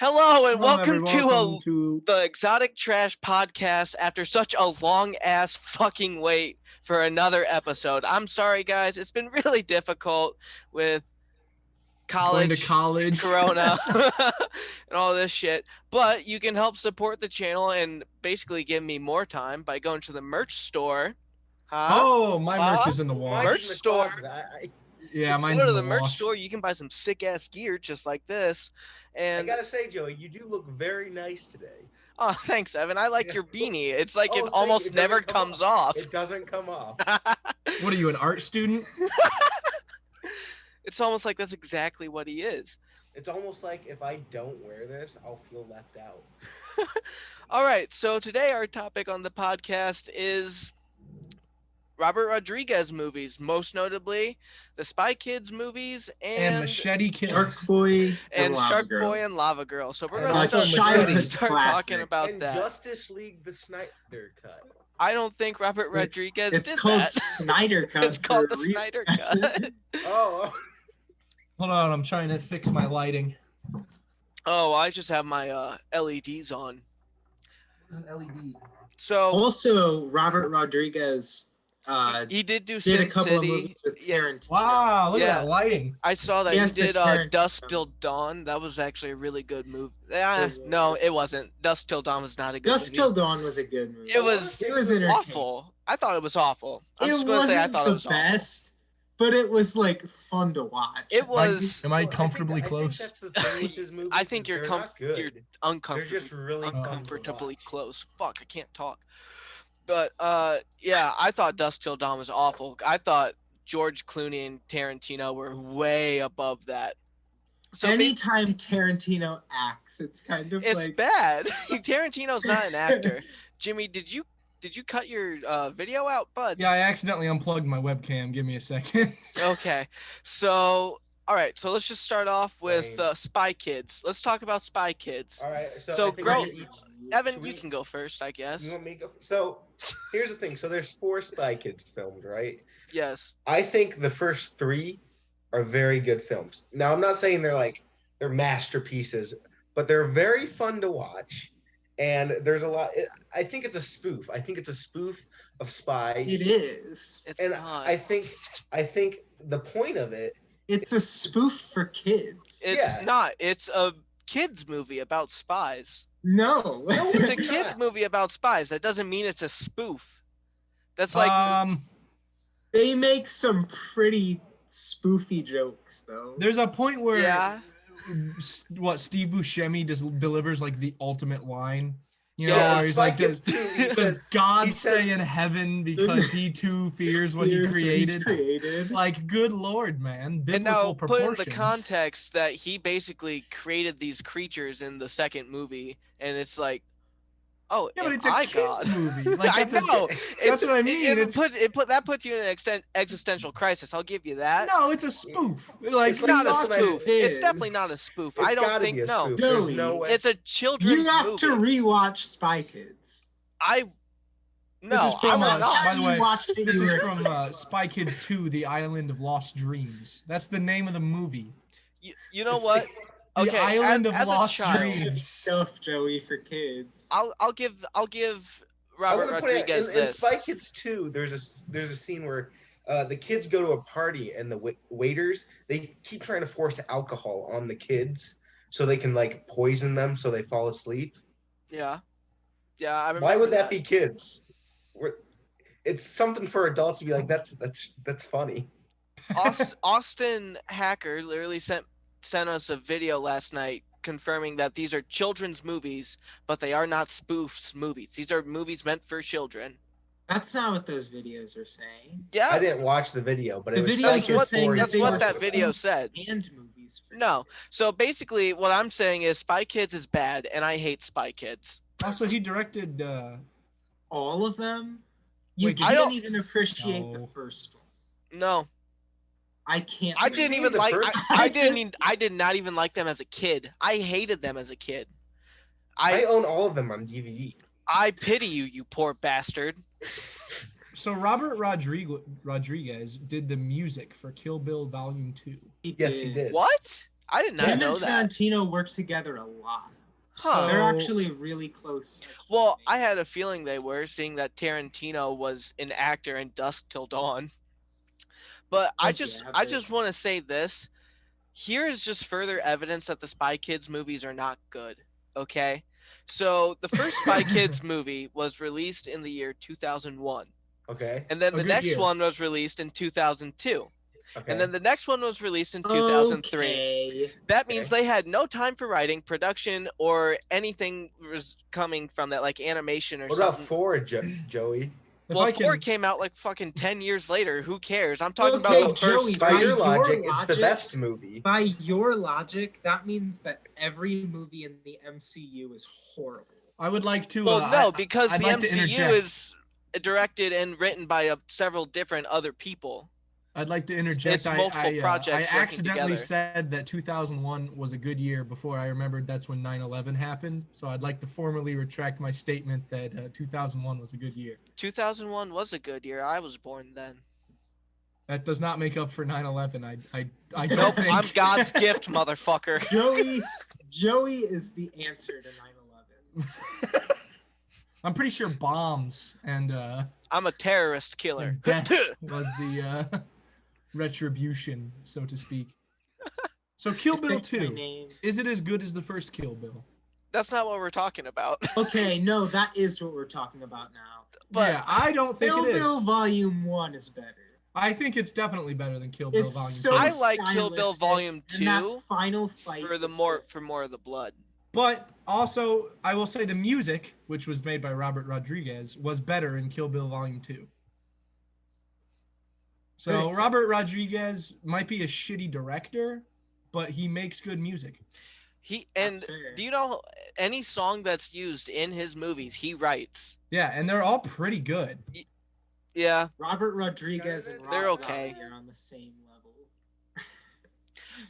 Hello and Hello, welcome everyone. to the Exotic Trash Podcast after such a long ass fucking wait for another episode. I'm sorry guys, it's been really difficult with going to college, college. corona, and all this shit. But you can help support the channel and basically give me more time by going to the merch store. Oh, my merch is in the Mine's wash. in the store. closet. Yeah, mine's Go to in the the merch wash. store, you can buy some sick ass gear just like this. I And gotta say, Joey, you do look very nice today. oh, thanks, Evan. I like your beanie. It's like Oh, it thank you. almost It doesn't never come comes off. It doesn't come off. What are you, an art student? It's almost like that's exactly what he is. It's almost like if I don't wear this, I'll feel left out. All right, so today our topic on the podcast is Robert Rodriguez movies, most notably the Spy Kids movies And Machete Kills. Shark Boy and Lava Shark Girl. Boy and Lava Girl. So we're And going to also start Machete. talking Classic. about And that. Justice League the Snyder Cut. I don't think Robert Rodriguez It's did called that. Snyder Cut. It's called for the a reason. Snyder Cut. Oh, Hold on, I'm trying to fix my lighting. Oh, I just have my LEDs on. What is an LED? So Also, Robert Rodriguez he did do did Sin a couple City. of movies with Yeah. Tarantino. Wow, look Yeah. at that lighting. I saw that Yes, he the did Tarantino. Dusk Till Dawn. That was actually a really good movie. was. No, it wasn't. Dusk Till Dawn was not a good Dusk movie. Till Dawn was a good movie. It was entertaining. awful. I thought it was awful. I'm It just gonna say I wasn't thought the it was awful. best, but it was like fun to watch. It was. Am I Well, comfortably I think close? that's the thing with his movies. I think is you're they're not good. you're They're uncomfortably just really fun to uncomfortably watch. close. Fuck, I can't talk. But yeah, I thought Dusk Till Dawn was awful. I thought George Clooney and Tarantino were way above that. So Anytime Tarantino acts, it's kind of it's like bad. Tarantino's not an actor. Jimmy, did you cut your video out, bud? Yeah, I accidentally unplugged my webcam. Give me a second. Okay. So, all right. So let's just start off with Lame. Spy Kids. Let's talk about Spy Kids. All right, so So I think grow- we should each. Evan, should you we- can go first, I guess. You want me to go? So, here's the thing. So there's 4 Spy Kids filmed, right? Yes. I think the first 3 are very good films. Now, I'm not saying they're masterpieces, but they're very fun to watch. And there's a lot. I think it's a spoof. I think it's a spoof of spies. it is. It's And not. I think the point of it. It's a spoof for kids. It's yeah. not. It's a kids movie about spies. No. No, It's a It's kids not. movie about spies. That doesn't mean it's a spoof. That's like They make some pretty spoofy jokes, though. There's a point where yeah. Steve Buscemi just delivers like the ultimate line. You know, Yeah, where he's Spy like, Kids does, 2, he does says- God he stay says- in heaven because he too fears what he Here's he's created? Like, good Lord, man. Biblical And now put in proportions. the context that he basically created these creatures in the second movie, and it's like, oh, Yeah, but am it's a I kids God? movie. Like, I that's know. That's what I mean. That puts you in an existential crisis. I'll give you that. No, it's a spoof. Like, It's It's not a Snyder spoof. is. It's definitely not a spoof. It's I don't gotta think be a no. spoof. Joey, There's no way. It's a children's You have movie. to rewatch Spy Kids. No, This is from, I will by not. the way, You watched it, This you is were- from Spy Kids 2, The Island of Lost Dreams. That's the name of the movie. You know It's what? The Okay, Island as of a Lost child, Dreams. stuff, Joey, for kids. I'll give I Robert want to point out Rodriguez in this. Spy Kids 2, there's a scene where the kids go to a party and the waiters, they keep trying to force alcohol on the kids so they can like poison them so they fall asleep. Yeah, I remember. Why would that be kids? It's something for adults to be like, that's funny. Austin Hacker literally sent us a video last night confirming that these are children's movies, but they are not spoofs movies. These are movies meant for children. That's not what those videos are saying. Yeah, I didn't watch the video, but The it was videos that's are what- saying that's they what were that video spoofs said. And movies. For no. So basically, what I'm saying is Spy Kids is bad, and I hate Spy Kids. Also, he directed. all of them. You Wait, I don't- didn't even appreciate the No. first one. No, I can't. I You've didn't seen even the like. first- I did not even like them as a kid. I hated them as a kid. I own all of them on DVD. I pity you, you poor bastard. So Robert Rodriguez did the music for Kill Bill Volume 2. He Yes, he did. What? I did not Him know and that. Tarantino work together a lot. Huh. They're So- actually really close. as Well, I filmmakers. had a feeling they were, seeing that Tarantino was an actor in Dusk Till Dawn. But I just want to say this. Here is just further evidence that the Spy Kids movies are not good. Okay? So, the first Spy Kids movie was released in the year 2001. Okay. And then A the good next year. one was released in 2002. Okay. And then the next one was released in 2003. Okay. That means Okay. they had no time for writing, production, or anything was coming from that, like animation or What about something. 4, Joey? If Well, I 4 can, came out like fucking 10 years later. Who cares? I'm talking Okay, about the first. Joey, By by your your logic, it's the logic- best movie. By your logic, that means that every movie in the MCU is horrible. I would like to. Well, no, I- because I'd the like to MCU interject. is directed and written by several different other people. I'd like to interject. It's multiple I projects working accidentally together. said that 2001 was a good year before I remembered that's when 9/11 happened. So I'd like to formally retract my statement that 2001 was a good year. 2001 was a good year. I was born then. That does not make up for 9/11. I don't Nope, think. I'm God's gift, motherfucker. Joey is the answer to 9/11. I'm pretty sure bombs and I'm a terrorist killer. death was the retribution, so to speak. So Kill Bill Fix my 2, name. is it as good as the first Kill Bill? That's not what we're talking about. Okay, no, that is what we're talking about now. But yeah, I don't think Kill it is. Bill Volume 1 is better. I think it's definitely better than Kill Bill It's Volume so 2. I like Kill Bill stylistic, Volume and that 2 final fight for the is more just- for more of the blood. But also, I will say the music, which was made by Robert Rodriguez, was better in Kill Bill Volume 2. So Critics- Robert Rodriguez might be a shitty director, but he makes good music. That's fair. Do you know any song that's used in his movies he writes? Yeah, and they're all pretty good. Yeah, Robert Rodriguez and They're Rob okay. Zombie are on the same level.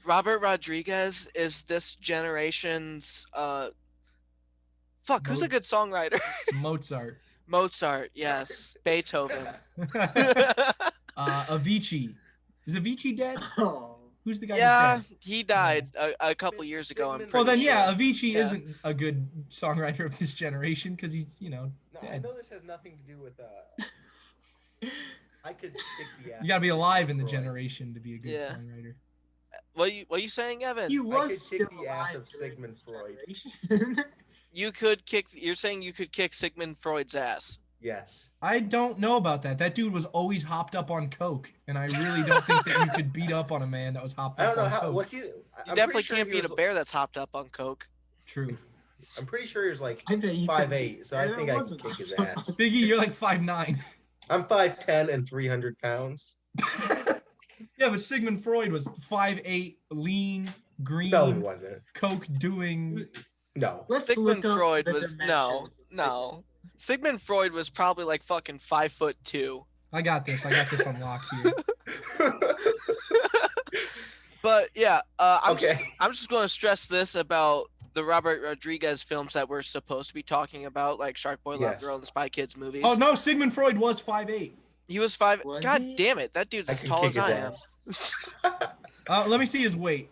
Robert Rodriguez is this generation's fuck, who's a good songwriter? Mozart. Mozart, yes. Beethoven. Avicii. Is Avicii dead? Oh, Who's the guy Yeah, who's dead? he died a couple years ago, I'm Well, pretty Well, then, sure. yeah, Avicii Yeah. isn't a good songwriter of this generation because he's, No, I dead. know this has nothing to do with. I could kick the ass. You gotta be alive in the Freud. generation to be a good Yeah. songwriter. What are you saying, Evan? he was could still kick the ass alive of during Sigmund this Freud. generation. You're saying you could kick Sigmund Freud's ass. Yes. I don't know about that. That dude was always hopped up on coke, and I really don't think that you could beat up on a man that was hopped I up don't know on how. coke. What's he? You I'm definitely pretty sure can't he beat was, a bear that's hopped up on coke. True. I'm pretty sure he was like I bet you could 5'8", so I beat- think that I could wasn't kick his awesome. ass. Biggie, you're like 5'9". I'm 5'10" and 300 pounds. Yeah, but Sigmund Freud was 5'8", lean, green, No, he wasn't. coke doing. No. Let's Sigmund look up Freud the was dimensions of no. Sigmund Freud was probably like fucking 5'2". I got this on lock here. But yeah, Okay. I'm just going to stress this about the Robert Rodriguez films that we're supposed to be talking about, like Shark Boy, Love Yes. Girl, and the Spy Kids movies. Oh no, Sigmund Freud was 5'8". He was 5. Was God he? damn it, that dude's I as can tall kick as his I am. ass. Let me see his weight.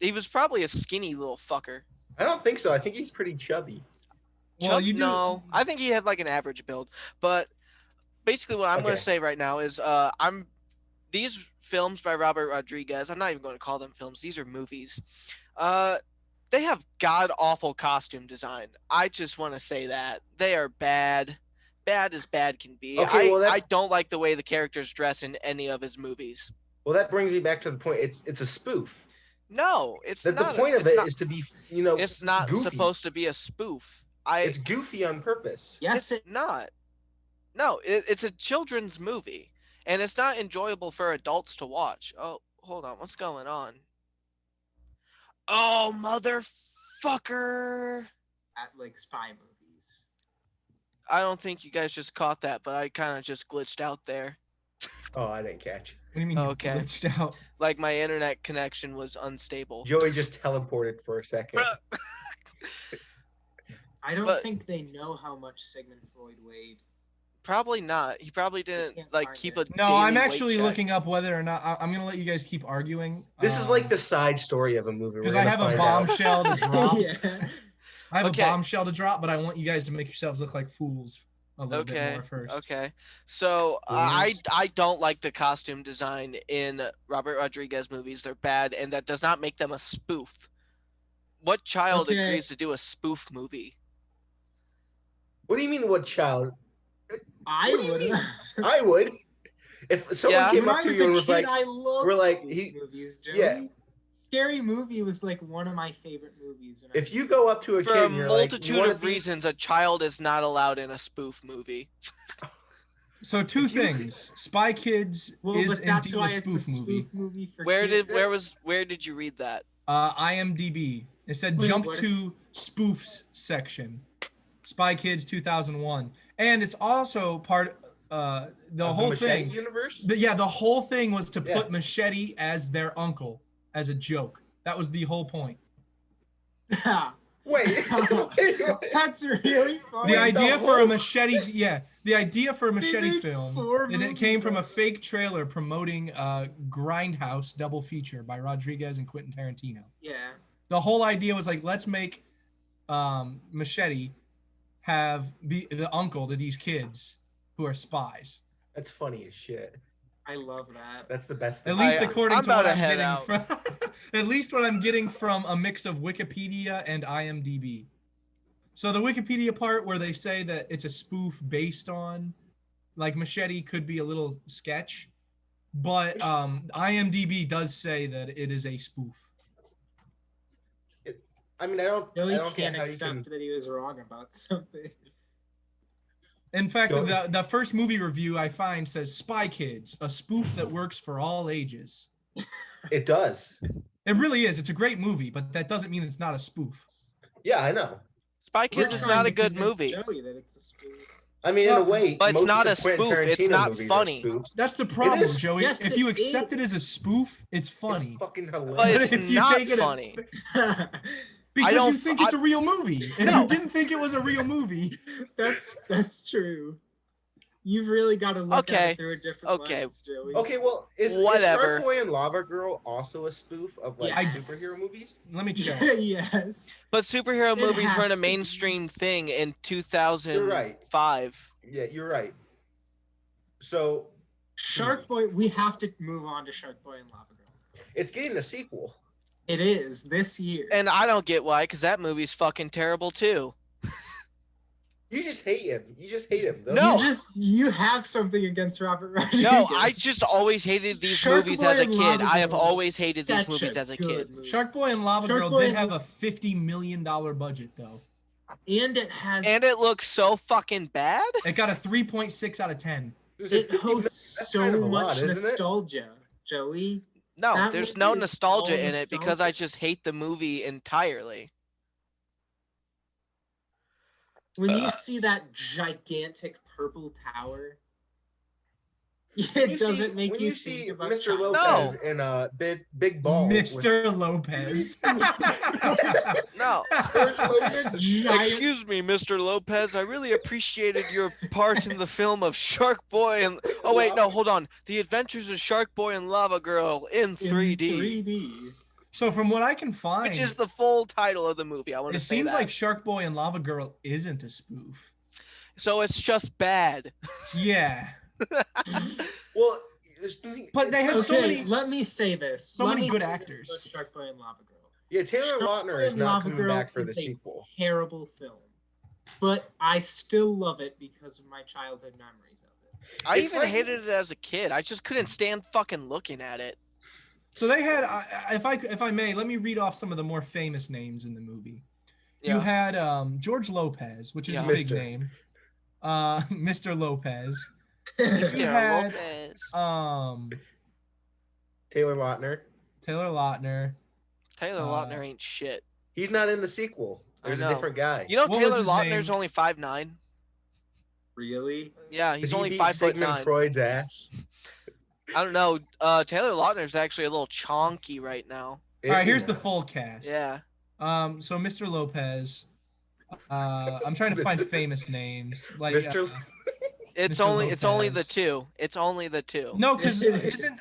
He was probably a skinny little fucker. I don't think so. I think he's pretty chubby. Well, Chuck, you do. No, I think he had like an average build. But basically, what I'm going Okay. to say right now is, these films by Robert Rodriguez. I'm not even going to call them films. These are movies. They have god awful costume design. I just want to say that they are bad. Bad as bad can be. Okay, well, I don't like the way the characters dress in any of his movies. Well, that brings me back to the point. It's a spoof. No, it's That the not. point of it's it not, is to be, It's not goofy. supposed to be a spoof. It's goofy on purpose. Yes, It's not. No, it's a children's movie, and it's not enjoyable for adults to watch. Oh, hold on, what's going on? Oh, motherfucker! at like spy movies. I don't think you guys just caught that, but I kind of just glitched out there. Oh, I didn't catch. What do you mean you Okay. glitched out? Like my internet connection was unstable. Joey just teleported for a second. I don't But- think they know how much Sigmund Freud weighed. Probably not. He probably didn't can't like find keep it. a No, daily I'm weight actually check. looking up whether or not I'm gonna let you guys keep arguing. This is like the side story of a movie. because We're I gonna have a find out. bombshell to drop. Yeah. I have Okay. a bombshell to drop, but I want you guys to make yourselves look like fools a little bit Okay. more first. Okay. So Fools. I don't like the costume design in Robert Rodriguez movies. They're bad, and that does not make them a spoof. What child Okay. agrees to do a spoof movie? What do you mean? What child? I What do you would. mean? I would. If someone Yeah. came When up I to was you a and was kid, like, I loved we're like, scary movies, Joey. yeah. Scary Movie was like one of my favorite movies. when I if was you a go kid. up to a For kid a and you're like, you multitude want to of be, reasons, a child is not allowed in a spoof movie. So two If you- things: Spy Kids Well, is but that's indeed why a spoof movie. for Where kids. did you read that? IMDb. It said Wait, jump what is- to spoofs section. Spy Kids 2001, and it's also part. The of whole Machete thing. universe? The whole thing was to Yeah. put Machete as their uncle as a joke. That was the whole point. Wait, wait. That's really funny. The idea for a whole- machete, the idea for a machete made film, 4 and it movies came from a of it. fake trailer promoting Grindhouse double feature by Rodriguez and Quentin Tarantino. Yeah. The whole idea was like, let's make Machete be the uncle to these kids who are spies. That's funny as shit. I love that. That's the best At thing. least I- according I'm to what about to I'm head getting out. from, at least what I'm getting from a mix of Wikipedia and IMDb. So the Wikipedia part where they say that it's a spoof based on, like Machete could be a little sketch, but IMDb does say that it is a spoof. I mean, I don't Joey get can't how you accept can. that he was wrong about something. In fact, Go- the first movie review I find says Spy Kids, a spoof that works for all ages. It does. It really is. It's a great movie, but that doesn't mean it's not a spoof. Yeah, I know. Spy We're Kids is trying not to a good convince movie. Joey that it's a spoof. I mean, in a way, But it's most not of a Quentin spoof. Tarantino It's not movies funny. are spoofs. That's the problem, is. Joey. Yes, if you it accept is. it as a spoof, it's funny. It's fucking hilarious. But But it's if you not take it- funny. Because don't- you think it's a real movie. And No. you didn't think it was a real movie. That's true. You've really got to look at Okay, it through a different okay. lens, Joey. Okay, well, is Whatever. Shark Boy and Lava Girl also a spoof of like Yes. superhero movies? Let me check. Yes. But superhero It movies has weren't a to be. mainstream thing in 2005. Yeah, you're right. So Shark Boy, we have to move on to Shark Boy and Lava Girl. it's getting a sequel. It is this year. And I don't get why, because that movie's fucking terrible too. You just hate him. You just hate him. No. you have something against Robert Rodriguez. No, I just always hated these Shark movies Boy as a and kid. Lava I have Girl always is hated these such movies as a good kid. movie. Shark Boy and Lava Shark Girl Boy did and- have a $50 million budget, though. And it has And it looks so fucking bad. It got a 3.6 out of 10. it hosts That's so kind of a much lot, isn't it? nostalgia, Joey. No, That there's movie no is nostalgia all in it because I nostalgia. just hate the movie entirely. When you see that gigantic purple tower, When it you doesn't see- make when you you think see about Mr. childhood. Lopez in a big ball. with- Mr. Lopez. No. George Lopez. Giant- Excuse me, Mr. Lopez. I really appreciated your part in the film of Shark Boy and oh wait, no, hold on. The Adventures of Shark Boy and Lava Girl in 3D, 3D. So from what I can find, which is the full title of the movie. I want it to say seems that. like Shark Boy and Lava Girl isn't a spoof. So it's just bad. Yeah. Well, But they have it's so not- Okay, many- let me say this. so Let many me good say this actors. about Shark Boy and Lava Girl. Yeah, Taylor Shark Lautner Boy is and not Lava coming Girl back for the is a sequel. Terrible film, but I still love it because of my childhood memories of it. I It's even like- hated it as a kid. I just couldn't stand fucking looking at it. So they had, if I may, let me read off some of the more famous names in the movie. Yeah. You had George Lopez, which is Yeah. a big Mr. name. Mr. Lopez. Mr. You had Lopez. Taylor Lautner. Taylor Lautner. Taylor uh, Lautner ain't shit. He's not in the sequel. I There's a know. different guy. You know What was Taylor his Lautner's name? only 5'9". Really? Yeah, Did he's he only beat 5'9". Sigmund Freud's ass. I don't know. Taylor Lautner's actually a little chonky right now. All right, Is he here's the now? full cast. Yeah. So Mr. Lopez. I'm trying to find famous names. Like Mr. It's Mr. only the Lopez. two. It's only the two. No, because isn't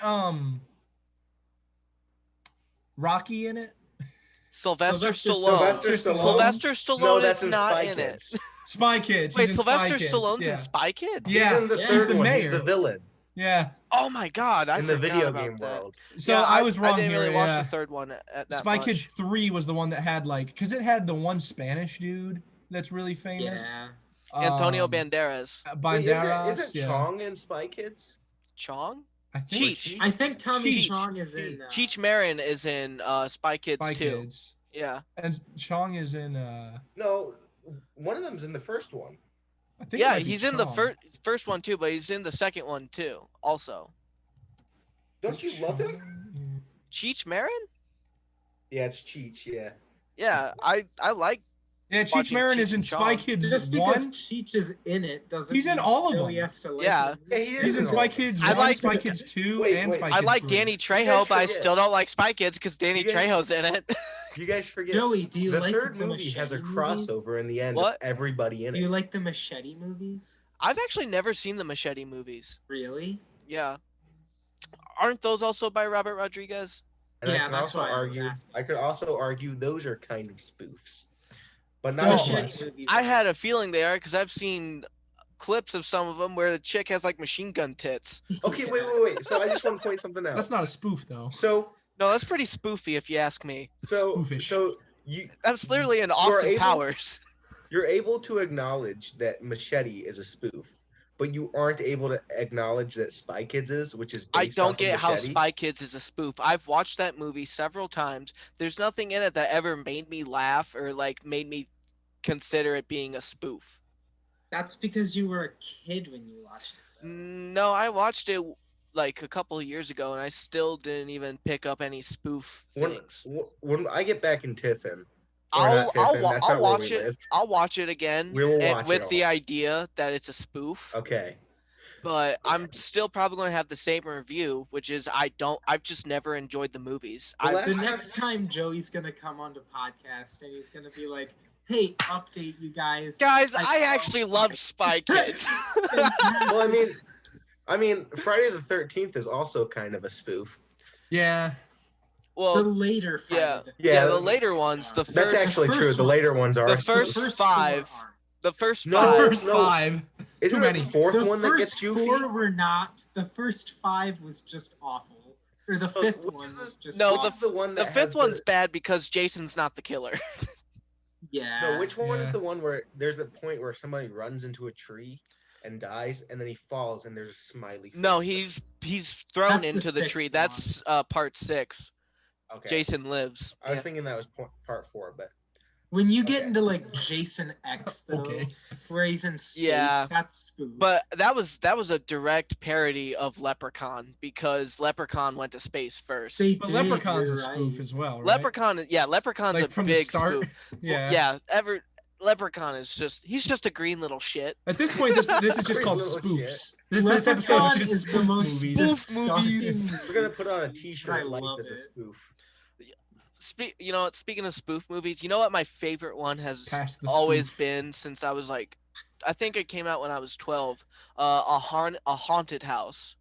Rocky in it? Sylvester Sylvester Stallone. Sylvester Stallone. Sylvester No, Stallone that's is in not Spy in it. Kids. Spy Kids. Wait, He's in Spy Sylvester Kids. Stallone's Yeah. in Spy Kids? Yeah. He's in the Yeah. third He's the one. mayor. He's the villain Yeah. Oh my God, I in the forgot video about game that. world. So Yeah, I was wrong I didn't here. really watch Yeah. the third one at that Spy much. Kids 3 was the one that had like, because it had the one Spanish dude that's really famous. Yeah. Antonio Um, Banderas. Wait, Banderas. isn't yeah. Chong in Spy Kids? Chong? I think Cheech. I think Tommy Cheech. Chong is in. Cheech Marin is in Spy Kids Spy 2. Kids. Yeah. And Chong is in No, one of them's in the first one. I think it Yeah, might be he's in the Chong. first one too, but he's in the second one too, also. Don't you love him? Chong? Cheech Marin? Yeah, it's Cheech. Yeah. Yeah, I like. Yeah, Cheech Watching Marin Cheech is in and Spy Chong. Kids Just because 1. Cheech is in it doesn't. He's in mean all of Joey them. has to like Yeah. him. Yeah, he is. He's in all Spy of them. Kids I 1, like- Spy Kids 2, Wait, and wait. Spy I Kids like 3. Danny guys Trejo, but I forget. still don't like Spy Kids because Danny You guys- Trejo's in it. You guys forget. Joey, do you The like third the movie has a Machete crossover in the end What? of everybody in Movies? Do you it. like the Machete movies? I've actually never seen the Machete movies. Really? Yeah. Aren't those also by Robert Rodriguez? And Yeah, I can that's also why I was argue. asking. I could also argue those are kind of spoofs, but The not as Machete much. Yes. movies I are- had a feeling they are because I've seen clips of some of them where the chick has like machine gun tits. Okay, wait. So I just want to point something out. That's not a spoof, though. So No, that's pretty spoofy if you ask me. Spoofish. you That's literally an Austin able- Powers. you're able to acknowledge that Machete is a spoof, but you aren't able to acknowledge that Spy Kids is, which is I based don't off get of how Machete. Spy Kids is a spoof. I've watched that movie several times. There's nothing in it that ever made me laugh or like made me consider it being a spoof. That's because you were a kid when you watched it. No, I watched it like a couple of years ago and I still didn't even pick up any spoof things. When I get back in Tiffin, or I'll not Tiffin, that's I'll not where watch we it. live. I'll watch it again We will and watch with it the all. idea that it's a spoof. Okay. But I'm still probably going to have the same review, which is I've just never enjoyed the movies. The I last The time- next time Joey's gonna come on the podcast and he's gonna be like, "Hey, update you guys." Guys, I I saw- actually love Spy Kids. Well, I mean, Friday the 13th is also kind of a spoof. Yeah. the well, later. yeah. Friday yeah, Yeah, the later ones, the That's first, actually first true. The one. later ones are The a first spoof. four five. aren't. the first No, The five. first no. 5. Isn't Too it many. the fourth The one that first gets goofy? 4 were not. The first 5 was just awful. Or the Oh, fifth which one is was the- just No, Which the is the one The that fifth has one's bad because Jason's not the killer. yeah. No, which one is Yeah. the one where there's a point where somebody runs into a tree and dies, and then he falls, and there's a smiley face? No, he's thrown That's the into the sixth tree. one. That's part 6. Okay. Jason lives. I was Yeah. thinking that was part 4, but When you get Okay. into like Jason X though, Okay. where he's in space, Yeah. that's spoof. But that was a direct parody of Leprechaun because Leprechaun went to space first. They But did, Leprechaun's a you're spoof right. as well, right? Leprechaun's Like a from the big start. spoof. Yeah. Yeah, Leprechaun is he's just a green little shit. At this point, this is just Great called little spoofs. This episode Leprechaun is just the spoof most movies. Spoof disgusting movies. we're gonna movie. put on a I T-shirt. Life love is a it. spoof. Speaking of spoof movies, you know what my favorite one has Past the always spoof. been since I was like, I think it came out when I was 12. A haunted house.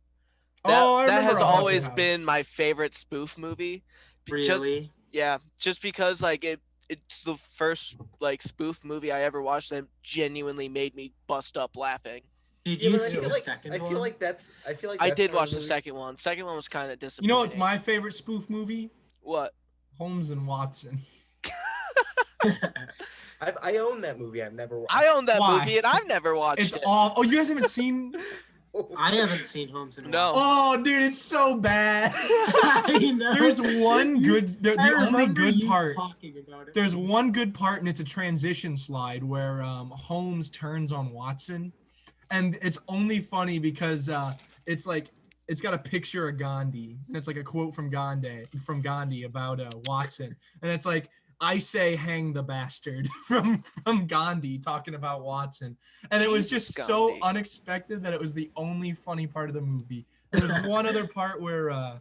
Oh, I that remember has A Haunted always House. been my favorite spoof movie. Just Really? yeah, just because like it's the first like spoof movie I ever watched that genuinely made me bust up laughing. Did Yeah, you but see the second I one? feel like that's. I feel like I that's did one of watch the movies- second one. Second one was kind of You disappointing. know what's my favorite spoof movie? What? Holmes and Watson. I own that movie. I've never watched. I own that Why? movie and I've never watched It's it. all. Oh, you guys haven't seen? I haven't seen Holmes and No. Oh, dude, it's so bad. I know. There's one good. The I only remember good you part. talking about it. There's one good part, and it's a transition slide where Holmes turns on Watson, and it's only funny because it's like it's got a picture of Gandhi, and it's like a quote from Gandhi about Watson, and it's like, "I say, hang the bastard," from Gandhi talking about Watson, and it was just Jesus, so Gandhi. unexpected that it was the only funny part of the movie. There was one other part where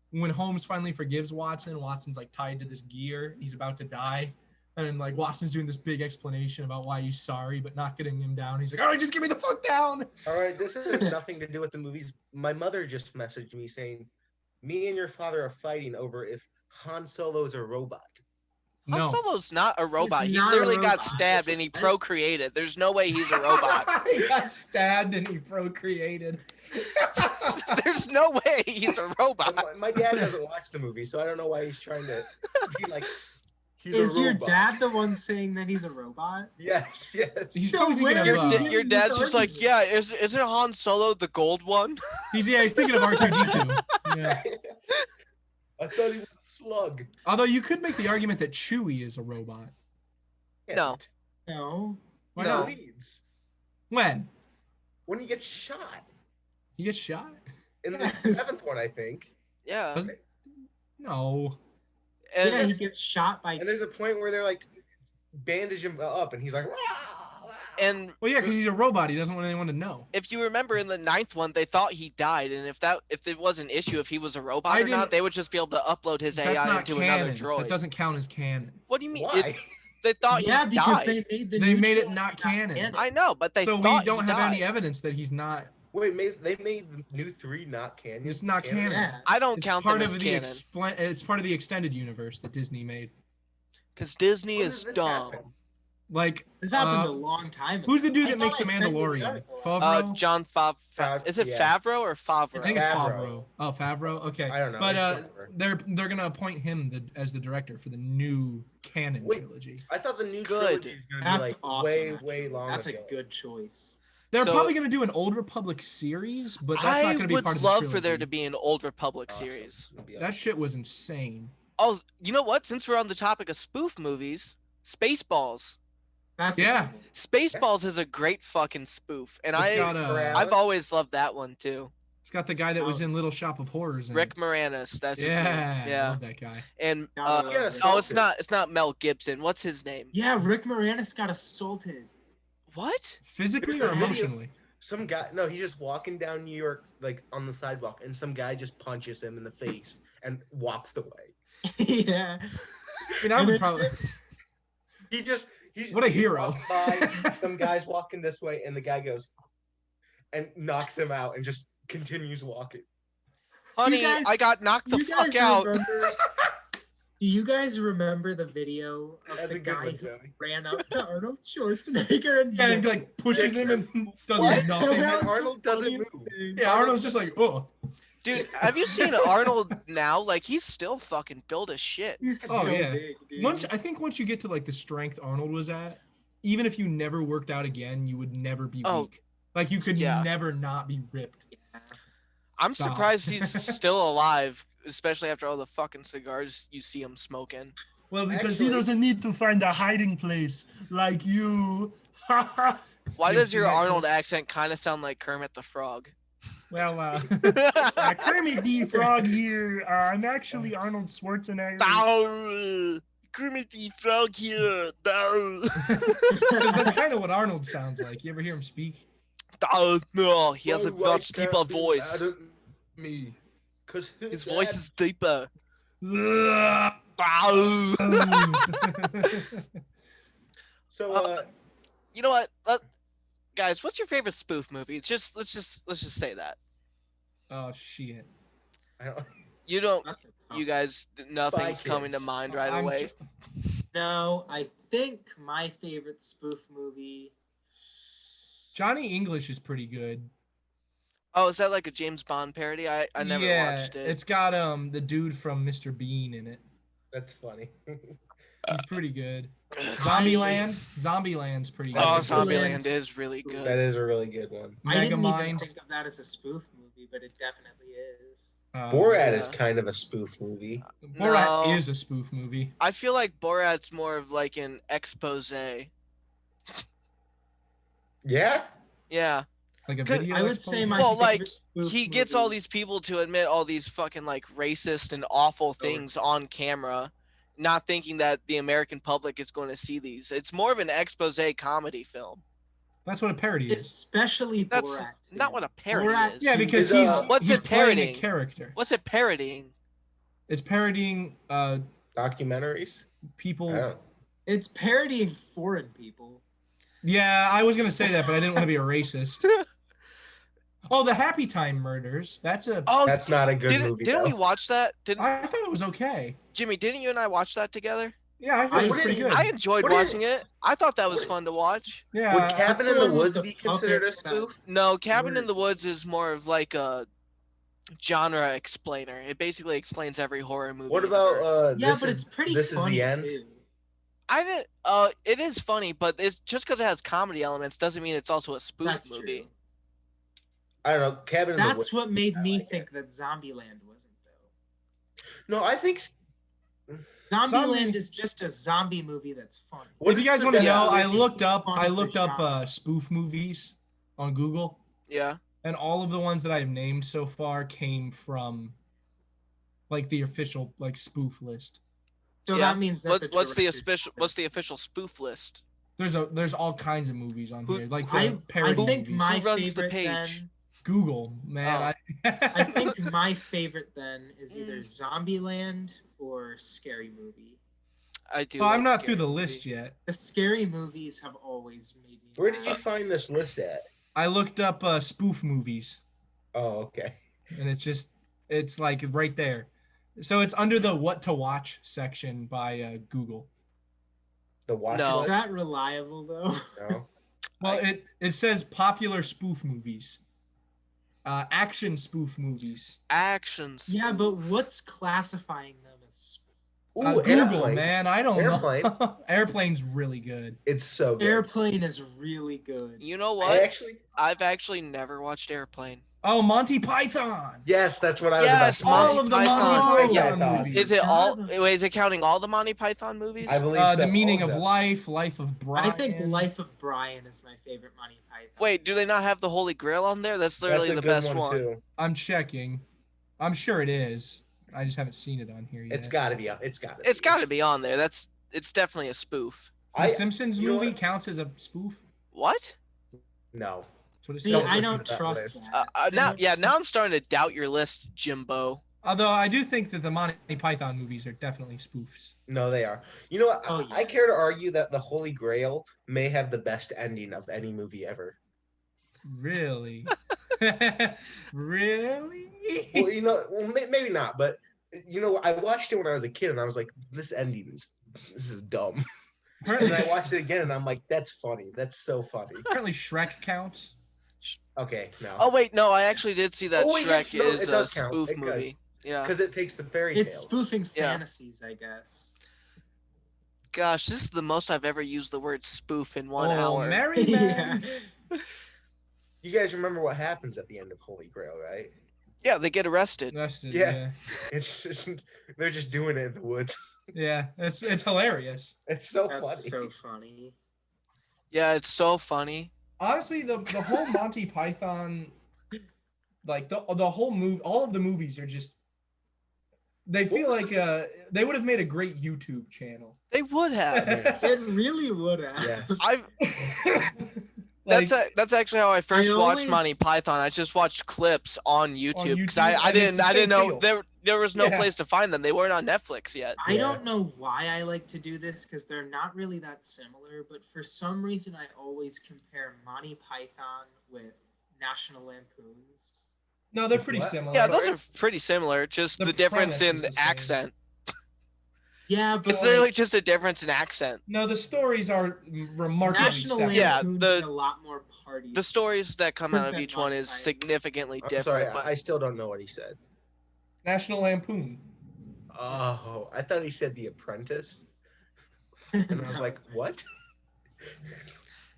when Holmes finally forgives Watson, Watson's like tied to this gear, he's about to die. And like Watson's doing this big explanation about why he's sorry, but not getting him down. He's like, all right, just get me the fuck down. All right, this has nothing to do with the movies. My mother just messaged me saying, me and your father are fighting over if Han Solo's a robot. Han No. Solo's not a robot. He not a literally got robot. stabbed and he procreated. There's no way he's a robot. He got stabbed and he procreated. There's no way he's a robot. My dad doesn't watch the movie, so I don't know why he's trying to be like, he's a Is robot. your dad the one saying that he's a robot? Yes, yes. He's So probably thinking where of. did Your dad's just like, yeah, isn't Han Solo the gold one? He's thinking of R2D2. Yeah. I thought he was a slug. Although you could make the argument that Chewie is a robot. No. No. Why He not? bleeds When? when he gets shot. He gets shot? In the Yes. 7th one, I think. Yeah. Was- No. And Yeah, he gets shot by. And there's a point where they're like bandage him up, and he's like, and Well, yeah, because he's a robot. He doesn't want anyone to know. if you remember in the 9th one, they thought he died, and if it was an issue if he was a robot I or not, didn't- they would just be able to upload his That's AI not into another canon. droid. That doesn't count as canon. What do you mean? why? They thought Yeah, he because died. they made the. They new made it droid not canon. I know, but they So we thought don't he have any died. evidence that he's not. Wait, they made the new 3 not canon? It's not canon. Yeah. I don't It's count part them of as the canon it's part of the extended universe that Disney made. because Disney When is did this dumb. happen? Like, This happened a long time ago. who's the dude I that makes the thought I sent you the Mandalorian? article. Favreau? John is it yeah. Favreau or Favreau? I think it's Favreau. Favreau. Oh, Favreau. Okay. I don't know. But It's whatever. they're gonna appoint him as the director for the new canon Wait. trilogy. I thought the new Good. trilogy is going to be That's like awesome. way, actually. way long That's ago. a good choice. They're So- probably gonna do an Old Republic series, but that's not I gonna be would part of the love trilogy. for there to be an Old Republic Awesome. series. It'd be That shit was insane. Oh, you know what? Since we're on the topic of spoof movies, Spaceballs. That's Yeah. Spaceballs is a great fucking spoof, and It's got I've always loved that one too. It's got the guy that was in Little Shop of Horrors. in it. Rick Moranis, that's his Yeah, name. I Yeah, love that guy. and Gotta Yeah, love so- it. no, it's not Mel Gibson. What's his name? Yeah, Rick Moranis got assaulted. What? Physically There's or a video- emotionally? Some guy, no, he's just walking down New York, like on the sidewalk, and some guy just punches him in the face and walks away. Yeah. I mean, I would probably. He's What a he's hero. walking by, some guy's walking this way, and the guy goes and knocks him out and just continues walking. Honey, guys- I got knocked the You fuck guys out. remember? Do you guys remember the video of That's the a good guy one, who Joey. ran up to Arnold Schwarzenegger and Yeah, and like pushes him and does What? nothing. That And was Arnold the doesn't funniest move. thing. Yeah, Arnold's just like, oh. Dude, have you seen Arnold now? Like, he's still fucking built as shit. He's Oh, so yeah. big, dude. Once you get to like the strength Arnold was at, even if you never worked out again, you would never be Oh, weak. Like you could yeah. never not be ripped. Yeah. I'm Stop. surprised he's still alive, especially after all the fucking cigars you see him smoking. Well, because he doesn't need to find a hiding place like you. Why You've does your seen that Arnold clip? accent kind of sound like Kermit the Frog? Well, Kermit the Frog here. I'm actually Arnold Schwarzenegger. Down! Kermit the Frog here. Down! Because that's kind of what Arnold sounds like. You ever hear him speak? Down! No, he has a Why much can't deeper be voice. mad at Me. Cause His voice is deeper. Ugh. Down! So You know what? Guys, what's your favorite spoof movie? Let's just say that. Oh shit! I don't, You don't. That's a tough You guys, nothing's Spy coming to Kids. mind right I'm away. No, I think my favorite spoof movie. Johnny English is pretty good. Oh, is that like a James Bond parody? I never watched it. It's got the dude from Mr. Bean in it. that's funny. He's pretty good. Zombieland's pretty good. Oh, That's a good Zombieland one. is really That good. is a really good one. I didn't even Megamind. think of that as a spoof movie, but it definitely is. Borat yeah. is kind of a spoof movie. Borat No. is a spoof movie. I feel like Borat's more of like an expose. Yeah? Yeah. Like a Could- video. I would expose? say my Well, like, favorite spoof He gets all movie- these people to admit all these fucking like racist and awful things on camera, not thinking that the American public is going to see these. It's more of an expose comedy film. That's what a parody is. especially That's Borat. not what a parody Borat- is. Yeah, because Is, he's what's he's it playing a parodying? character. What's it parodying? It's parodying Documentaries? I people. don't. It's parodying foreign people. Yeah, I was gonna say that, but I didn't want to be a racist. Oh, the Happy Time Murders. That's a. Oh, That's not a good movie. didn't we Though. watch that? Didn't I thought it was okay. Jimmy? Didn't you and I watch that together? Yeah, I heard it was What pretty did- good. I enjoyed What is- watching it. I thought that was what- fun to watch. Yeah. Would Cabin in the the one with Woods the be considered a puppets that- spoof? No, Cabin in Word. the Woods is more of like a genre explainer. It basically explains every horror movie. What about Yeah, this but is it's pretty this funny is the end? too. I didn't. It is funny, but it's just because it has comedy elements doesn't mean it's also a spoof That's movie. true. I don't know. Cabin in the Woods. That's what made I me like think that Zombieland wasn't though. No, I think. Zombieland is just a zombie movie that's fun. What If you is guys the want to know, I definition looked of up genre? spoof movies on Google, Yeah. and all of the ones that I've named so far came from like the official like spoof list. So Yeah. that means that What's the director's official? better. What's the official spoof list? There's all kinds of movies on Who- here, like I, the parody I think movies. my Who runs the favorite page? then. Google, man. Oh. I think my favorite then is either Zombieland or Scary Movie. I do. Well, I'm like not through Scary the Movie. list yet. The scary movies have always made me. Where did you laugh. find this list at? I looked up spoof movies, Oh, okay. and it's like right there. So it's under the what to watch section by Google. The watch No. Is list? that reliable though? No. Well, it says popular spoof movies, action spoof movies. Actions. Yeah, but what's classifying them as? Ooh, Google, Airplane. man. I don't Airplane. know. Airplane's really good. It's so good. Airplane is really good. You know I what? actually. I've actually never watched Airplane. Oh, Monty Python. Yes, that's what I was Yes, about to say. All of the Python. Monty Yeah, I Python thought. movies. Is it all? God. Wait, is it counting all the Monty Python movies? I believe so. The Meaning all of them. Life, Life of Brian. I think Life of Brian is my favorite Monty Python. Wait, do they not have the Holy Grail on there? That's literally That's a the good best one. too. I'm checking. I'm sure it is. I just haven't seen it on here yet. It's got to be. It's got to. It's got to be on there. It's definitely a spoof. The Simpsons you know movie what? counts as a spoof. What? No. That's what it See, says. Don't I listen don't to that trust list. that. Now I'm starting to doubt your list, Jimbo. Although I do think that the Monty Python movies are definitely spoofs. No, they are. You know what? Oh, yeah. I care to argue that the Holy Grail may have the best ending of any movie ever. Really? Really? Well, you know, maybe not, but you know, I watched it when I was a kid, and I was like, this is dumb. And I watched it again, and I'm like, that's funny. That's so funny. Apparently Shrek counts. Okay, no. Oh wait, no, I actually did see that Oh, wait, Shrek no, is it a does count. spoof It movie. does. Yeah. Because it takes the fairy It's tales. spoofing Yeah. fantasies, I guess. Gosh, this is the most I've ever used the word spoof in 1 Oh, hour. Merry Yeah. Man. You guys remember what happens at the end of Holy Grail, right? Yeah, they get arrested. That's it, Yeah. yeah. It's just they're just doing it in the woods. Yeah, it's hilarious. It's so That's funny. so funny. Yeah, it's so funny. Honestly, the whole Monty Python, like the whole movie, all of the movies are just. They feel like they would have made a great YouTube channel. They would have. Yes. It really would have. Yes. I've Like, that's actually how I first I watched always- Monty Python. I just watched clips on YouTube because YouTube, I and it's didn't the I didn't same know feel. there was no Yeah. place to find them. They weren't on Netflix yet. I Yeah. don't know why I like to do this because they're not really that similar, but for some reason I always compare Monty Python with National Lampoons. no, they're pretty What? similar. Yeah, those are pretty similar. Just The the difference premise in is the the same. accent. Yeah, but It's literally just a difference in accent. No, the stories are remarkably National separate. Yeah, Lampoon the- did a lot more parties. The stories that come out of Than each one Monty is Python. significantly I'm different. sorry, but I still don't know what he said. National Lampoon. Oh, I thought he said The Apprentice, and I was like, what?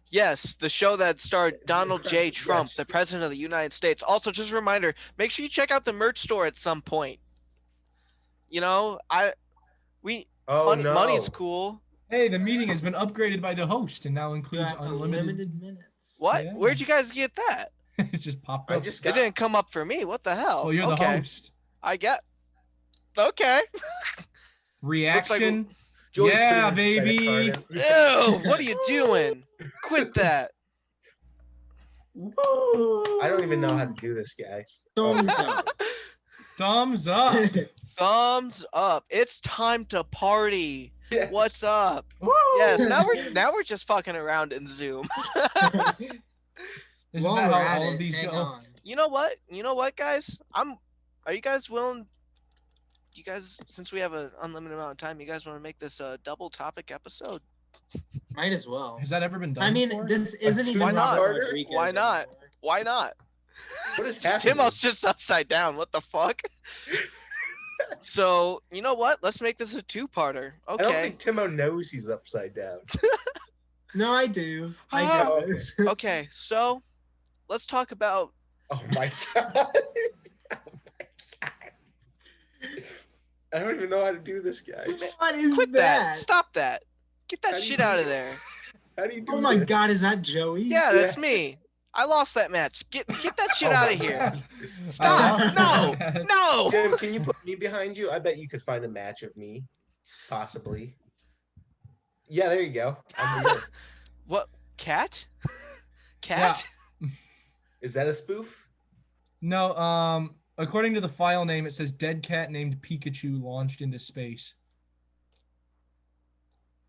yes, the show that starred Donald J. Yes. Trump, the President of the United States. Also, just a reminder, make sure you check out the merch store at some point. You know, Oh no. money's cool. Hey, the meeting has been upgraded by the host and now You includes have unlimited. minutes. What? Yeah. Where'd you guys get that? It just popped I up. just It got. didn't come up for me. What the hell? Well, you're the okay. host. I get. Okay. Reaction. Joey's Yeah, putting his credit baby. card in. Ew, what are you doing? Quit that. Woo. I don't even know how to do this, guys. Thumbs up. Thumbs up. Thumbs up. It's time to party. Yes. What's up? Woo! Yes, now we're just fucking around in Zoom. Isn't While that we're how at all of it, these hang go? on. You know what? You know what, guys? Are you guys willing? You guys, since we have an unlimited amount of time, you guys want to make this a double topic episode? Might as well. Has that ever been done I mean, before? this isn't even Why not? Robert Rodriguez Why not? anymore. Why not? What is happening? Timo's just upside down. What the fuck? So, you know what? Let's make this a two-parter. I don't Okay. think Timo knows he's upside down. No, I do. I Oh, do. Okay, so let's talk about Oh my god. Oh my god. I don't even know how to do this, guys. What is quit that. Stop that. Get that How do you shit do out of this? there. How do you do Oh my this? god, is that Joey? Yeah, that's Yeah. me. I lost that match. Get that shit Oh out my of here. God. Stop. lost No. that. No. Jim, can you put me behind you? I bet you could find a match of me. Possibly. Yeah, there you go. I'm the winner. What? Cat? Cat? Is that a spoof? No, according to the file name, it says dead cat named Pikachu launched into space.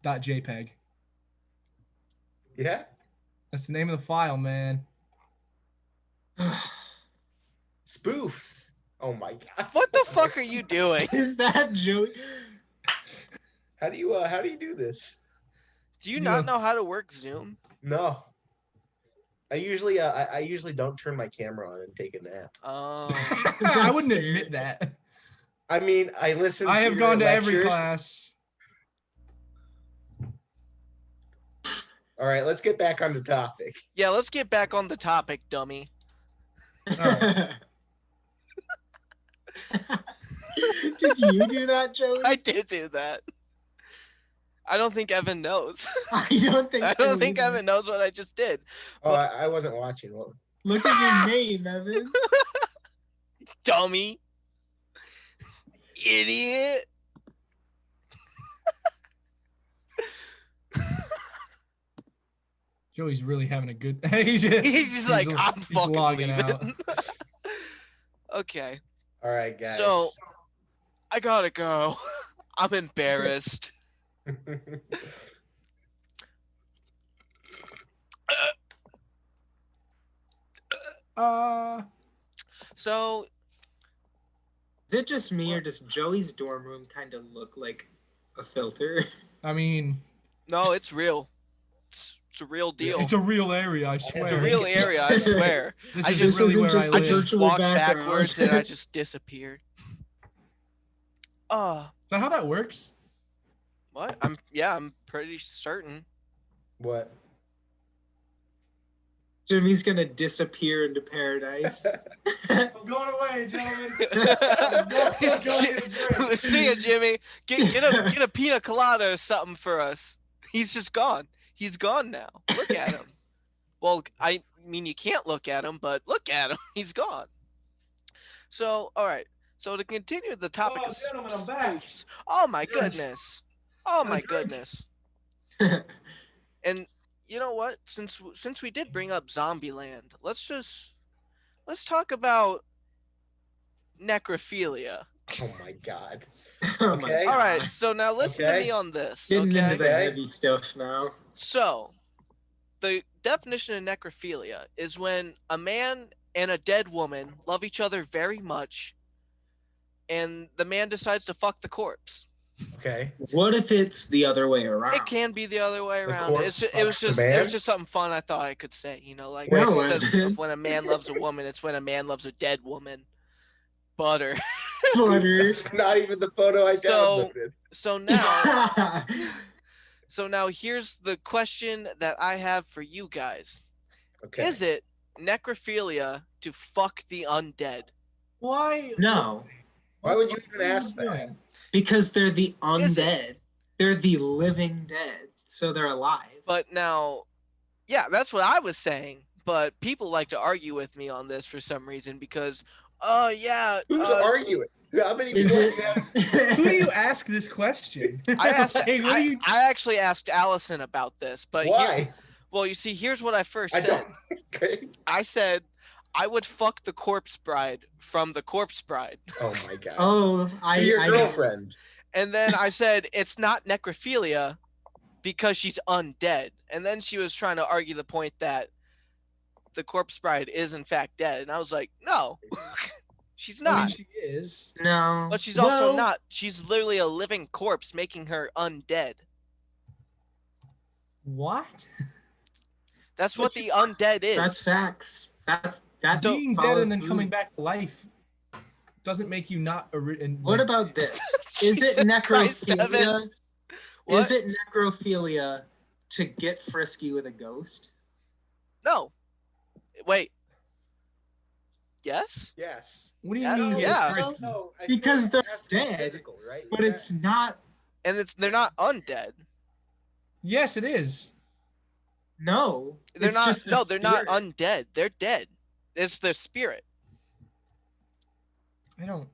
.jpg. Yeah? That's the name of the file, man. Spoofs. Oh my god. What the fuck are you doing? Is that Joey? How do you do this? Do you You not know- know how to work Zoom? No. I usually don't turn my camera on and take a nap. Oh. I wouldn't admit that. I mean, I listen I to have your gone to every lectures. class. All right, let's get back on the topic. Yeah, let's get back on the topic, dummy. Alright. Did you do that, Joey? I did do that. I don't think Evan knows. I don't think I so. don't think either. Evan knows what I just did. Oh, I wasn't watching. What? Look at your name, Evan. Dummy. Idiot. Joey's really having a good. He's just, He's just like, I'm he's fucking logging leaving. Okay. All right, guys. So, I gotta go. I'm embarrassed. So, Is it just me, or does Joey's dorm room kind of look like a filter? I mean, no, it's real. It's a real deal. it's a real area, I It's swear. a real area, I swear. This I is just- really This where isn't I just I a live. just virtual walked background. backwards and I just disappeared. Is that how that works? What? I'm pretty certain. What? Jimmy's gonna disappear into paradise. I'm going away, gentlemen. See ya, Jimmy. Get a pina colada or something for us. He's just gone. He's gone now. Look at him. Well, I mean, you can't look at him, but look at him. He's gone. So, all right. So to continue the topic Oh, of gentlemen, I'm back. spoofs. Oh my Yes. goodness. Oh my I'm drunk. goodness. And you know what? Since we did bring up Zombieland, let's talk about necrophilia. Oh my god. Oh my Okay. All God. right. So now listen to Okay. me on this. Getting into Okay. the Okay. heavy stuff now. So, the definition of necrophilia is when a man and a dead woman love each other very much, and the man decides to fuck the corpse. Okay. What if it's the other way around? It can be the other way The around. corpse It was fucks the just man? something fun I thought I could say. You know, like Well, instead then. of when a man loves a woman, it's when a man loves a dead woman. Butter. Butter. It's not even the photo I So- downloaded. So now here's the question that I have for you guys. Okay. Is it necrophilia to fuck the undead? Why? No, Why would you What even are ask that? doing? because they're the Is it? undead. They're the living dead, so they're alive. But now, yeah, that's what I was saying. But people like to argue with me on this for some reason because, yeah. Who's arguing? How many Is people it? have- Who do you ask this question? I asked. Like, what do you? I actually asked Allison about this, but Why? well, you see, here's what I first I said. don't. Okay. I said I would fuck the corpse bride from the corpse bride, Oh my god. Oh, To your I girlfriend. And then I said, it's not necrophilia because she's undead. And then she was trying to argue the point that the corpse bride is in fact dead. And I was like, no, she's I mean, not. she is. No. But she's also Well, not. She's literally a living corpse, making her undead. What? That's what Which the undead is. That's facts. That Being dead follows and then through. coming back to life doesn't make you not a. What about this? Is it Jesus Christ, necrophilia? Evan. What? Is it necrophilia to get frisky with a ghost? No. Wait. Yes? Yes. What do you Yeah, mean get yeah. frisky? No, I Because think they're it has to be dead, physical, right? But Is it's not. And they're not undead. Yes, it is. No. They're it's not. just No, they're not spirit. undead. They're dead. It's their spirit. I don't.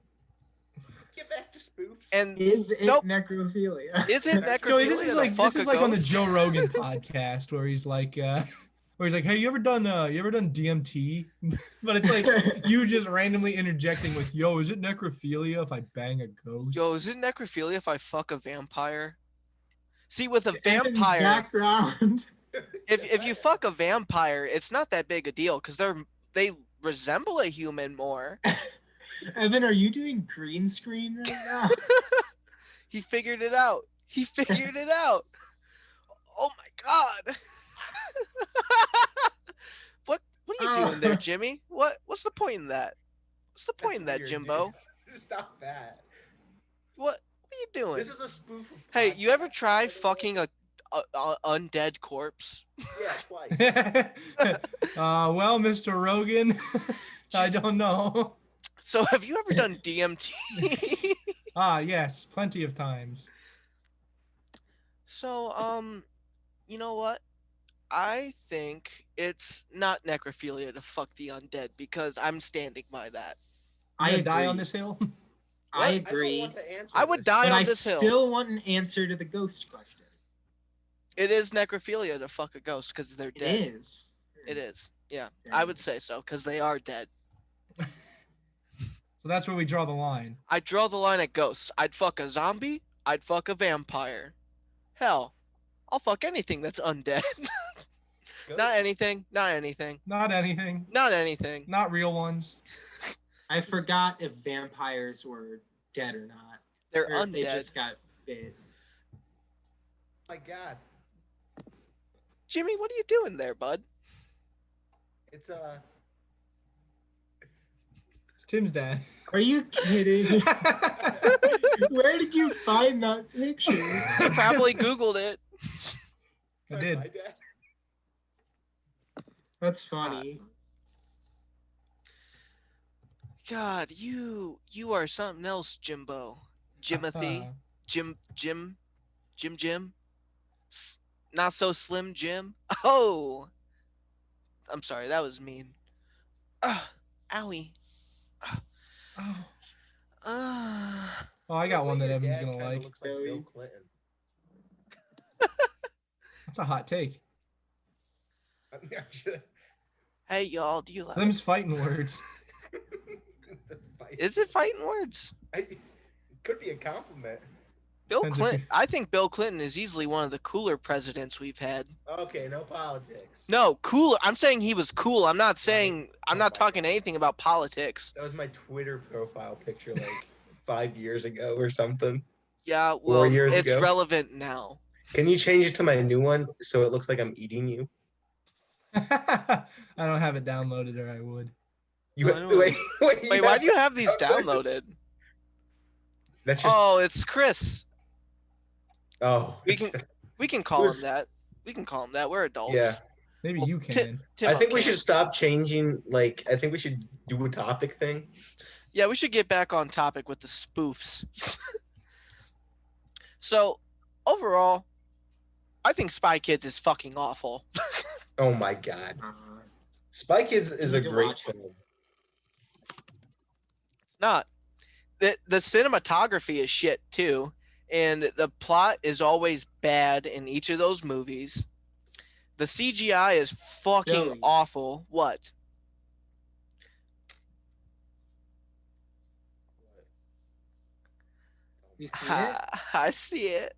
Get back to spoofs. And Is it Nope. necrophilia? is it Joey, necrophilia? Joey, this is to like fuck this is a like on the ghost? Joe Rogan podcast where he's like, hey, you ever done DMT? But it's like you just randomly interjecting with, yo, is it necrophilia if I bang a ghost? Yo, is it necrophilia if I fuck a vampire? See, with a Evan's vampire, background. if you fuck a vampire, it's not that big a deal because they resemble a human more. Evan, are you doing green screen right now? He figured it out. He figured it out. Oh my god. What are you doing there, Jimmy? What's the point in that? What's the point in that, That's weird, Jimbo? dude. Stop that. What are you doing? This is a spoof. Of Hey, you ever podcast, try by the way. fucking a undead corpse? Yeah, twice. Well, Mr. Rogan, I don't know. So have you ever done DMT? Yes, plenty of times. So, you know what? I think it's not necrophilia to fuck the undead because I'm standing by that. You I gonna die agree. on this hill? I don't agree. want to answer I would this. die But on I this hill. still want an answer to the ghost question. It is necrophilia to fuck a ghost because they're dead. It is. It is. Yeah, Damn. I would say so because they are dead. So that's where we draw the line. I draw the line at ghosts. I'd fuck a zombie. I'd fuck a vampire. Hell, I'll fuck anything that's undead. Go. Not anything. Not anything. Not anything. Not anything. Not real ones. I forgot if vampires were dead or not. They're Or if they undead. just got bit. My God, Jimmy, what are you doing there, bud? it's It's Tim's dad. Are you kidding? Where did you find that picture? You probably Googled it. I did. My dad. That's funny. God, you are something else, Jimbo. Jimothy. Jim. Not so slim Jim. Oh. I'm sorry, that was mean. Owie. Oh. Ah. Oh, I got The one way that your Evan's dad gonna kinda like. Looks like Really? Bill Clinton. That's a hot take. I'm actually- Hey y'all, do you like Them's fighting words. Is it fighting words? It could be a compliment. Bill Depends if Clinton. you- I think Bill Clinton is easily one of the cooler presidents we've had. Okay, no politics. No, cooler. I'm saying he was cool. I'm not saying. I'm Oh not my talking God. anything about politics. That was my Twitter profile picture like 5 years ago or something. Yeah, well, years it's ago. relevant now. Can you change it to my new one so it looks like I'm eating you? I don't have it downloaded, or I would. You I don't- wait, Wait, why do you have these downloaded? That's just Oh, it's Chris. We it's- can call him Who's- that. We can call him that. We're adults. yeah. Maybe Well, you can. I think we can't. should stop changing. Like, I think we should do a topic thing. Yeah, we should get back on topic with the spoofs. So, overall, I think Spy Kids is fucking awful. Oh my God, Uh, Spy Kids is You a need to great watch it. film. It's not. The cinematography is shit too, and the plot is always bad in each of those movies. The CGI is fucking Joey. awful. What? You see it? I see it.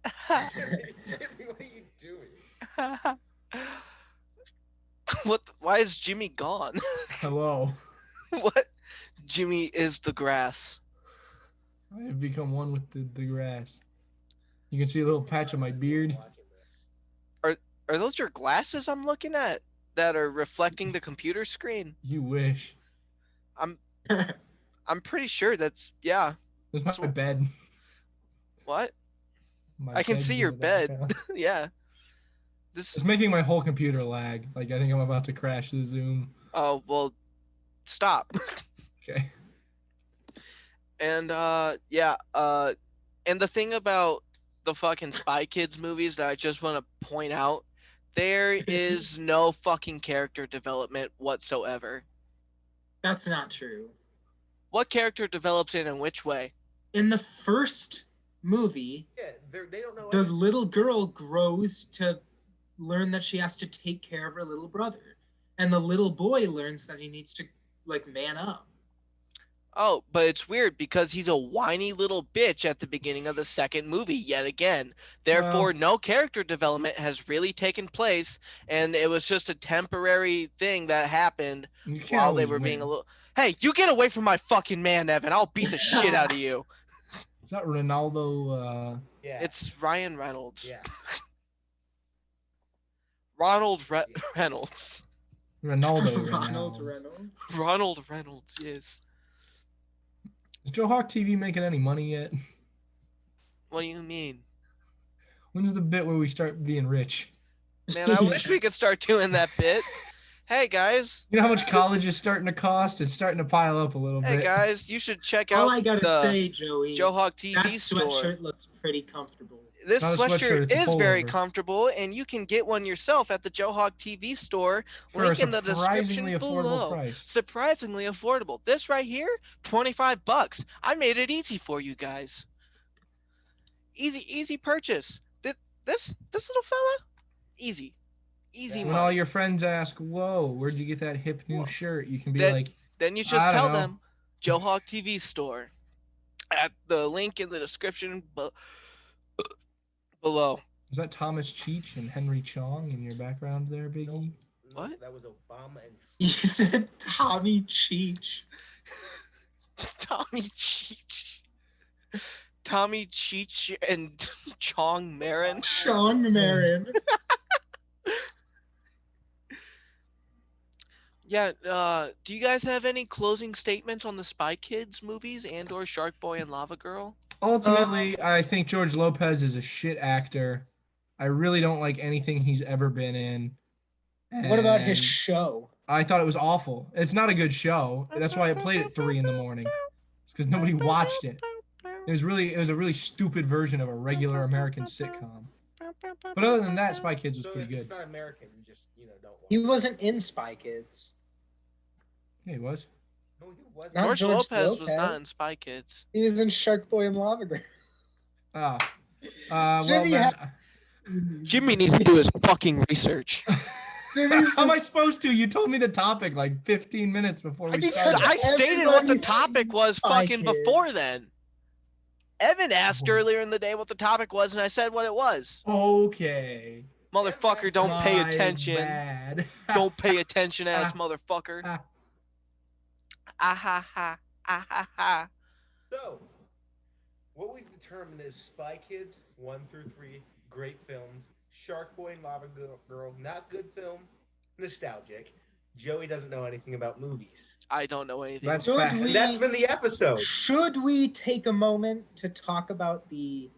Jimmy, what are you doing? Why is Jimmy gone? Hello. What? Jimmy is the grass. I have become one with the grass. You can see a little patch of my beard. Are those your glasses I'm looking at that are reflecting the computer screen? You wish. I'm pretty sure yeah. There's That's my bed. What? My I can bed's see in your the bed. background. Yeah. This It's making my whole computer lag. Like I think I'm about to crash the Zoom. Oh, well, stop. Okay. And and the thing about the fucking Spy Kids movies that I just want to point out, there is no fucking character development whatsoever. That's not true. What character develops in which way? In the first movie, Yeah, they don't know the anything. little girl grows to learn that she has to take care of her little brother, and the little boy learns that he needs to like man up. Oh, but it's weird because he's a whiny little bitch at the beginning of the second movie yet again. Therefore, Well- no character development has really taken place, and it was just a temporary thing that happened You can't while they always were being win. a little. Hey, you get away from my fucking man, Evan. I'll beat the shit out of you. Is that Ronaldo? Yeah. It's Ryan Reynolds. yeah. Reynolds. Ronaldo. Ronald Reynolds. Reynolds. Ronald Reynolds, yes. Is Joe Hawk TV making any money yet? What do you mean? When's the bit where we start being rich? Man, I wish we could start doing that bit. Hey, guys. You know how much college is starting to cost? It's starting to pile up a little Hey, bit. guys. You should check All out I gotta the say, Joey, Joe Hawk that TV store. sweatshirt looks pretty comfortable. This Not a sweatshirt, sweatshirt it's a is very pullover. comfortable, and you can get one yourself at the Joe Hawk TV store. For a Link in the surprisingly description affordable below. price. Surprisingly affordable. This right here, $25. I made it easy for you guys. Easy purchase. This little fella, easy When money. all your friends ask, "Whoa, where'd you get that hip new Whoa. shirt?" You can be That- like, Then you I just don't tell know. them Joe Hawk TV store at the link in the description below. "Is that Thomas Cheech and Henry Chong in your background there, Biggie?" What? That was Obama and You said Tommy Cheech. Tommy Cheech. Tommy Cheech and Chong Marin. Sean Marin. Yeah, do you guys have any closing statements on the Spy Kids movies and or Shark Boy and Lava Girl? Ultimately, I think George Lopez is a shit actor. I really don't like anything he's ever been in. What about his And show? I thought it was awful. It's not a good show. That's why I played at 3 in the morning. It's because nobody watched it. It was a really stupid version of a regular American sitcom. But other than that, Spy Kids was so pretty if it's good. not American, you just don't watch He it. wasn't in Spy Kids. Yeah, he was. No, he wasn't. Not George George Lopez was not Lopez. in Spy Kids. He was in Shark Boy and Lava Girl. Oh. Well Jimmy then. Jimmy needs to do his fucking research. Jimmy's How am I just- supposed to? You told me the topic like 15 minutes before we Because started. I stated what the Everybody's topic was Spy fucking Kids. before then. Evan asked earlier in the day what the topic was, and I said what it was. Okay. Motherfucker, don't pay My attention. bad. Don't pay attention, ass motherfucker. Ah. Ah ha ha. Ah ha ha. So, what we've determined is Spy Kids 1 through 3, great films. Shark Boy and Lava Girl, not good film, nostalgic. Joey doesn't know anything about movies. I don't know anything. That's Should fact. And we- that's been the episode. Should we take a moment to talk about the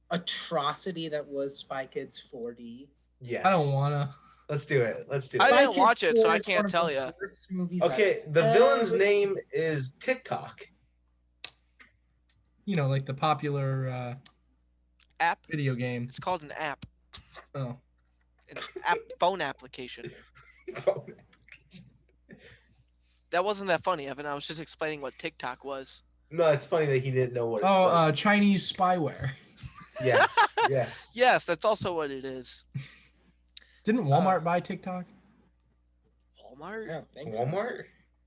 atrocity that was Spy Kids 4D? Yes. I don't wanna. Let's do it. Let's do I it. Spy didn't Kids watch it, so 4 I is can't one of tell the ya. worst movies Okay, I've the villain's ever name is TikTok. You know, like the popular App? video game. It's called an app. Oh. An app phone application. That wasn't that funny, Evan. I was just explaining what TikTok was. No, it's funny that he didn't know what it Oh, was. Chinese spyware. Yes, yes. Yes, that's also what it is. Didn't Walmart buy TikTok? I Walmart? don't think so. Walmart?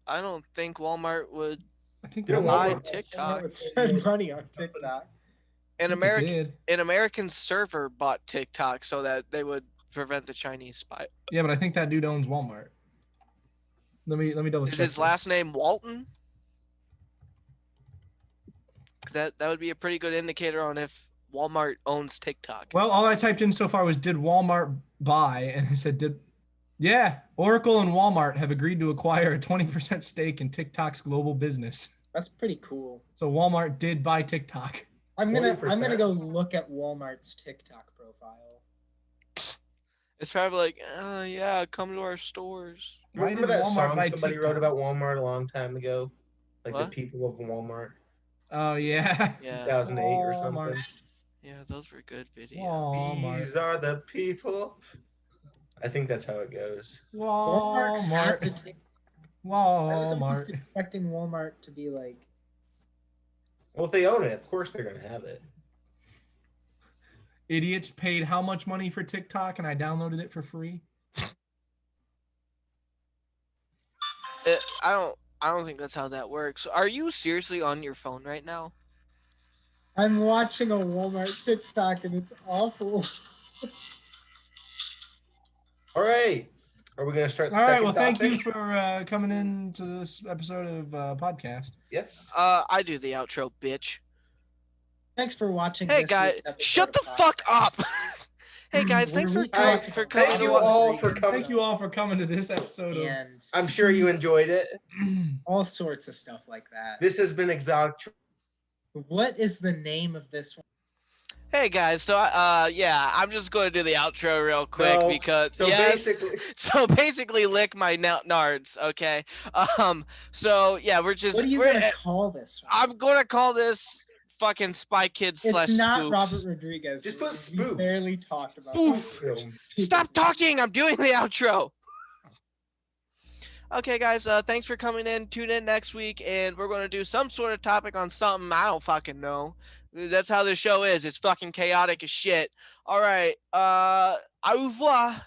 I don't think Walmart would I think You don't buy Walmart- TikTok. Would spend money on TikTok. An I think they did. American server bought TikTok so that they would prevent the Chinese spy. Yeah, but I think that dude owns Walmart. Let me double check. Is his this. last name Walton? That would be a pretty good indicator on if Walmart owns TikTok. Well, all I typed in so far was did Walmart buy, and it said did. Yeah, Oracle and Walmart have agreed to acquire a 20% stake in TikTok's global business. That's pretty cool. So Walmart did buy TikTok. I'm gonna 40%? go look at Walmart's TikTok profile. It's probably like, yeah, come to our stores. Why Remember did that Walmart song buy somebody TikTok? wrote about Walmart a long time ago? Like What? the people of Walmart, Oh yeah. Yeah, 2008 or Walmart. something. yeah, those were good videos. Walmart. These are the people. I think that's how it goes. Walmart has a Walmart. TikTok. I was almost Walmart. expecting Walmart to be like. Well, if they own it, of course they're gonna have it. Idiots paid how much money for TikTok, and I downloaded it for free. I don't think that's how that works. Are you seriously on your phone right now? I'm watching a Walmart TikTok and it's awful. All right. Are we gonna start the All right. second Well, thank you topic? for coming in to this episode of podcast. Yes. I do the outro, bitch. Thanks for watching. Hey this guys, week's episode shut the of fuck Podcast. up. Hey guys, thanks for Hi, for thank coming. you all for coming. Thank you all for coming to this episode of. And I'm sure you enjoyed it. all sorts of stuff like that. This has been Exotic. What is the name of this one? Hey guys, so yeah, I'm just going to do the outro real quick No, because So yes. basically, So basically, lick my nards, okay? So yeah, What are you gonna call this one? I'm gonna call this fucking Spy Kids slash It's not Spoofs. Robert Rodriguez. Just put We spoof. barely talked about Spoof. that. films. Stop talking! I'm doing the outro. Okay, guys. Thanks for coming in. Tune in next week, and we're gonna do some sort of topic on something I don't fucking know. That's how this show is. It's fucking chaotic as shit. All right. Au revoir.